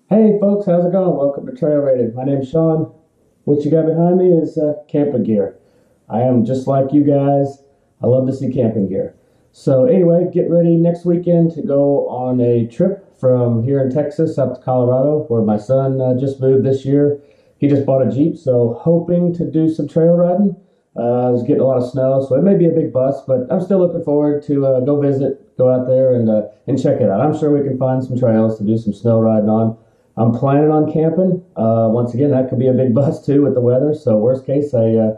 Hey folks, how's it going? Welcome to Trail Rated. My name's Sean. What you got behind me is camping gear. I am just like you guys. I love to see camping gear. So anyway, get ready next weekend to go on a trip from here in Texas up to Colorado, where my son just moved this year. He just bought a Jeep, so hoping to do some trail riding. It's getting a lot of snow, so it may be a big bus, but I'm still looking forward to go visit, go out there and check it out. I'm sure we can find some trails to do some snow riding on. I'm planning on camping. Once again, that could be a big bust too with the weather. So worst case, I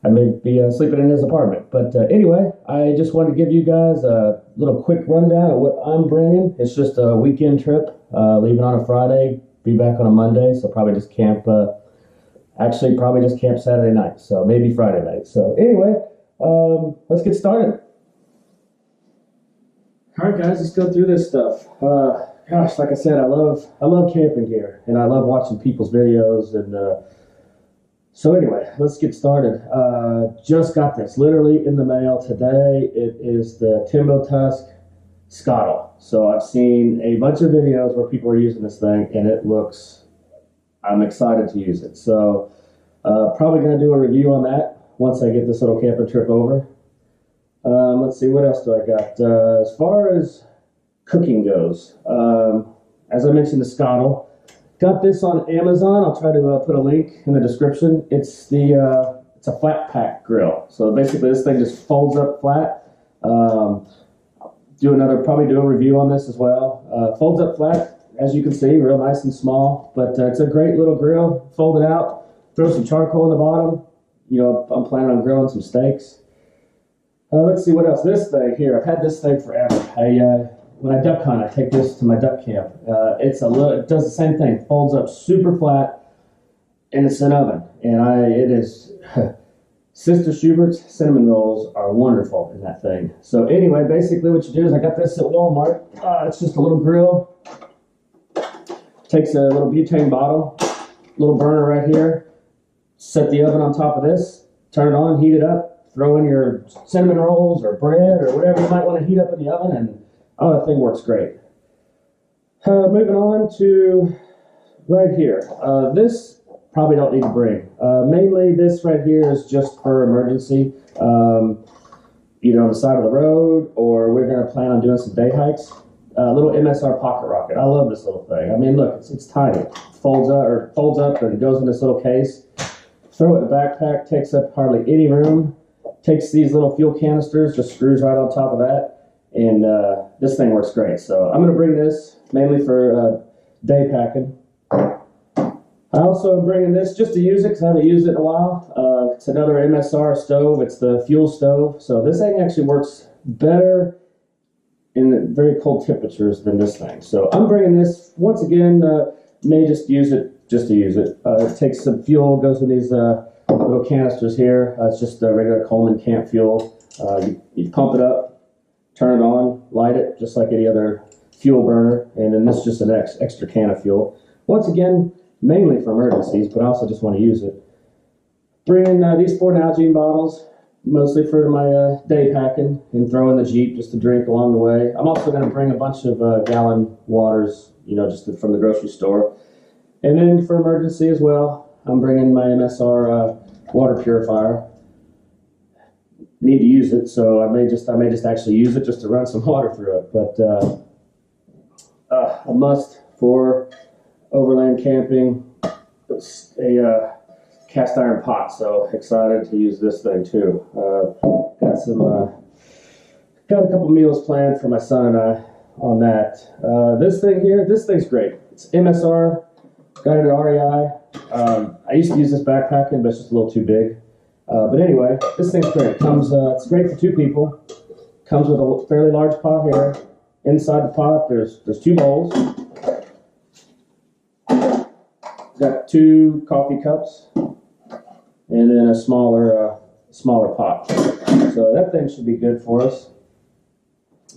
may be sleeping in his apartment. But anyway, I just wanted to give you guys a little quick rundown of what I'm bringing. It's just a weekend trip, leaving on a Friday, be back on a Monday. So probably just camp. Actually, probably just camp Saturday night. So maybe Friday night. So anyway, let's get started. All right, guys, let's go through this stuff. Gosh, like I said, I love camping gear, and I love watching people's videos. And so anyway, let's get started. Just got this literally in the mail today. It is the Timbo Tusk Scottle. So I've seen a bunch of videos where people are using this thing, and it looks. I'm excited to use it. So probably going to do a review on that once I get this little camping trip over. Let's see, what else do I got? As far as cooking goes, as I mentioned, the Scottle. Got this on Amazon. I'll try to put a link in the description. It's a flat pack grill. So basically, this thing just folds up flat. Probably do a review on this as well. Folds up flat, as you can see, real nice and small. But it's a great little grill. Fold it out. Throw some charcoal in the bottom. You know, I'm planning on grilling some steaks. Let's see what else. This thing here, I've had this thing forever. When I duck hunt, I take this to my duck camp. It does the same thing. Folds up super flat, and it's an oven. And it is Sister Schubert's cinnamon rolls are wonderful in that thing. So anyway, basically what you do is I got this at Walmart. It's just a little grill. Takes a little butane bottle, little burner right here. Set the oven on top of this. Turn it on, heat it up. Throw in your cinnamon rolls or bread or whatever you might want to heat up in the oven, and that thing works great. Moving on to right here. This probably don't need to bring. Mainly this right here is just for emergency. Either on the side of the road, or we're going to plan on doing some day hikes. Little MSR pocket rocket. I love this little thing. I mean, look, it's tiny. It folds up and goes in this little case. Throw it in the backpack. Takes up hardly any room. Takes these little fuel canisters, just screws right on top of that, and this thing works great. So I'm going to bring this mainly for day packing. I also am bringing this just to use it because I haven't used it in a while. It's another MSR stove. It's the fuel stove. So this thing actually works better in very cold temperatures than this thing. So I'm bringing this, once again, may just use it just to use it. It takes some fuel, goes in these little canisters here. It's just a regular Coleman camp fuel. You pump it up, turn it on, light it just like any other fuel burner, and then this is just an extra can of fuel. Once again, mainly for emergencies, but I also just want to use it. Bring in these 4 Nalgene bottles, mostly for my day packing, and throw in the Jeep just to drink along the way. I'm also going to bring a bunch of gallon waters, just from the grocery store. And then for emergency as well, I'm bringing my MSR water purifier. Need to use it, so I may just actually use it just to run some water through it. But a must for overland camping. It's a cast iron pot, so excited to use this thing too. Got a couple meals planned for my son and I on that. This thing here, this thing's great. It's MSR. Got it at REI. I used to use this backpacking, but it's just a little too big. But anyway, this thing's great. It's great for 2 people. Comes with a fairly large pot here. Inside the pot, there's 2 bowls. Got 2 coffee cups, and then a smaller pot. So that thing should be good for us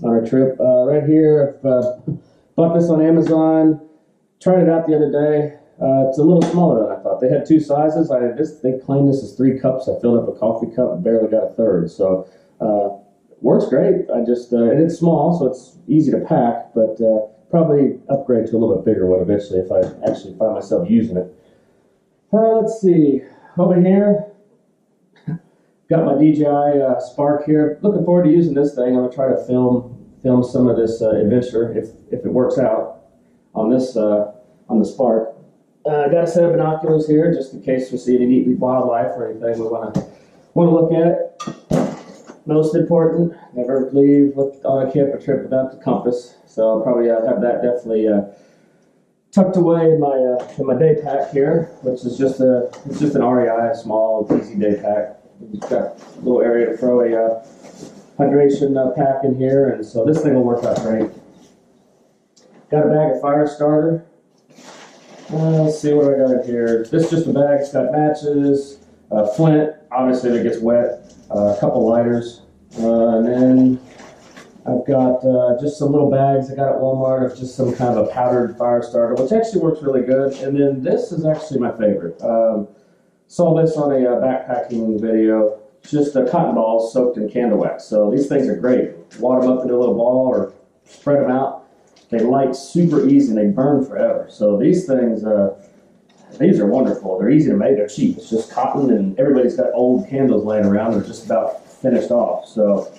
on our trip. Right here, I've bought this on Amazon. Tried it out the other day. It's a little smaller than I thought. They had 2 sizes. They claim this is 3 cups. I filled up a coffee cup and barely got a third. So works great. And it's small, so it's easy to pack. But probably upgrade to a little bit bigger one eventually if I actually find myself using it. Let's see, over here, got my DJI Spark here. Looking forward to using this thing. I'm gonna try to film some of this adventure if it works out on this on the Spark. Got a set of binoculars here just in case we see any neat wildlife or anything we want to look at it. Most important, never leave on a camping trip without the compass. So I'll probably have that definitely tucked away in my day pack here, which is just an REI, a small, easy day pack. It's got a little area to throw a hydration pack in here, and so this thing will work out great. Got a bag of fire starter. Let's see what I got in here. This is just a bag. It's got matches, flint, obviously if it gets wet, a couple lighters, and then I've got just some little bags I got at Walmart of just some kind of a powdered fire starter, which actually works really good. And then this is actually my favorite. Saw this on a backpacking video. Just cotton balls soaked in candle wax. So these things are great. Wad them up into a little ball or spread them out. They light super easy and they burn forever. So these things, these are wonderful. They're easy to make. They're cheap. It's just cotton, and everybody's got old candles laying around. They're just about finished off. So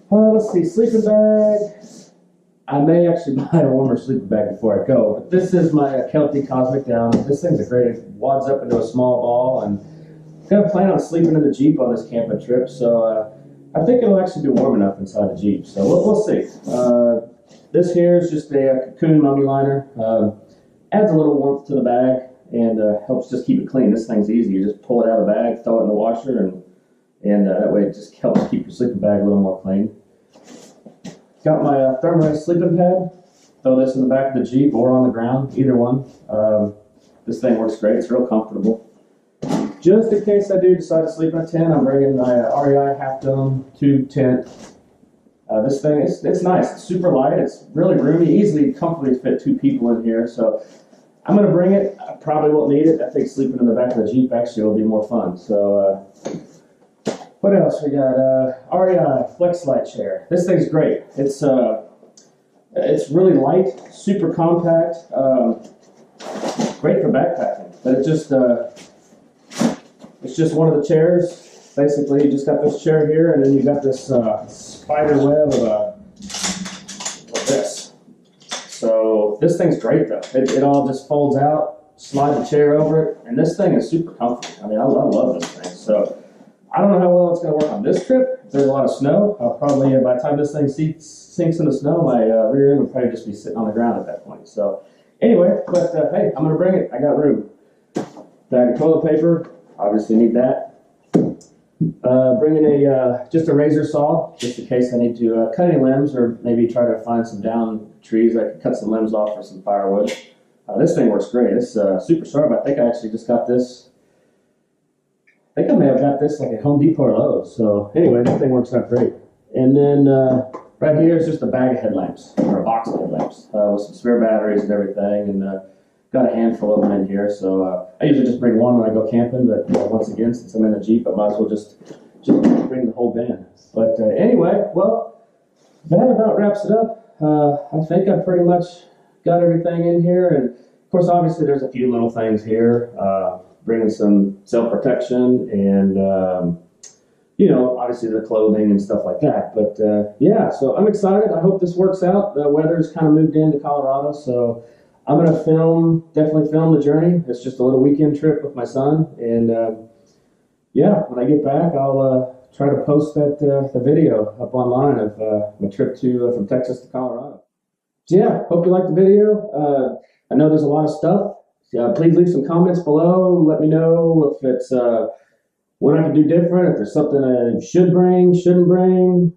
let's see, sleeping bag. I may actually buy a warmer sleeping bag before I go. But this is my Kelty Cosmic Down. This thing's a great. It wads up into a small ball, and I'm gonna plan on sleeping in the Jeep on this camping trip. So I think it'll actually be warm enough inside the Jeep. So we'll see. This here is just a cocoon mummy liner. Adds a little warmth to the bag and helps just keep it clean. This thing's easy. You just pull it out of the bag, throw it in the washer, and that way it just helps keep your sleeping bag a little more clean. Got my Thermarest sleeping pad. Throw this in the back of the Jeep or on the ground, either one. This thing works great. It's real comfortable. Just in case I do decide to sleep in a tent, I'm bringing my REI Half Dome tube tent. This thing, it's nice. It's super light. It's really roomy. Easily, comfortably fit 2 people in here. So I'm going to bring it. I probably won't need it. I think sleeping in the back of the Jeep actually will be more fun. So what else? We got REI Flex Light Chair. This thing's great. It's really light, super compact, great for backpacking. But it's just one of the chairs. Basically, you just got this chair here, and then you got this spider web of this. So this thing's great though. It all just folds out, slide the chair over it, and this thing is super comfortable. I mean, I love this thing. So I don't know how well it's going to work on this trip. If there's a lot of snow, I'll probably, by the time this thing sinks in the snow, my rear end will probably just be sitting on the ground at that point. So anyway, but hey, I'm going to bring it. I got room. Bag of toilet paper, obviously need that. Bringing just a razor saw, just in case I need to cut any limbs or maybe try to find some down trees. I could cut some limbs off for some firewood. This thing works great. It's super sharp. I think I actually just got this. I think I may have got this like at Home Depot or Lowe's. So anyway, this thing works out great. And then right here is just a bag of headlamps, or a box of headlamps, with some spare batteries and everything. And got a handful of them in here. So I usually just bring one when I go camping, but once again, since I'm in a Jeep, I might as well just bring the whole bin. But anyway, well, that about wraps it up. I think I pretty much got everything in here. And of course, obviously, there's a few little things here. Bringing some self-protection and, obviously the clothing and stuff like that. But yeah, so I'm excited. I hope this works out. The weather's kind of moved into Colorado, so I'm going to definitely film the journey. It's just a little weekend trip with my son. And yeah, when I get back, I'll try to post the video up online of my trip from Texas to Colorado. So yeah, hope you liked the video. I know there's a lot of stuff. Please leave some comments below. Let me know if it's what I can do different, if there's something I should bring, shouldn't bring,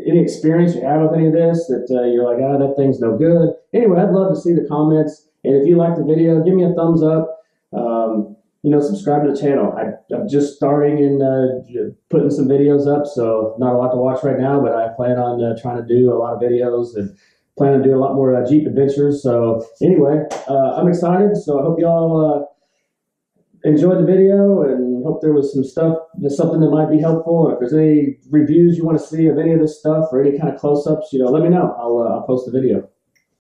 any experience you have with any of this that you're like, that thing's no good. Anyway, I'd love to see the comments. And if you like the video, give me a thumbs up. Subscribe to the channel. I'm just starting and putting some videos up, so not a lot to watch right now, but I plan on trying to do a lot of videos and plan on doing a lot more Jeep adventures. So anyway, I'm excited. So I hope y'all enjoyed the video and hope there was something that might be helpful. Or if there's any reviews you want to see of any of this stuff or any kind of close-ups, let me know. I'll post the video.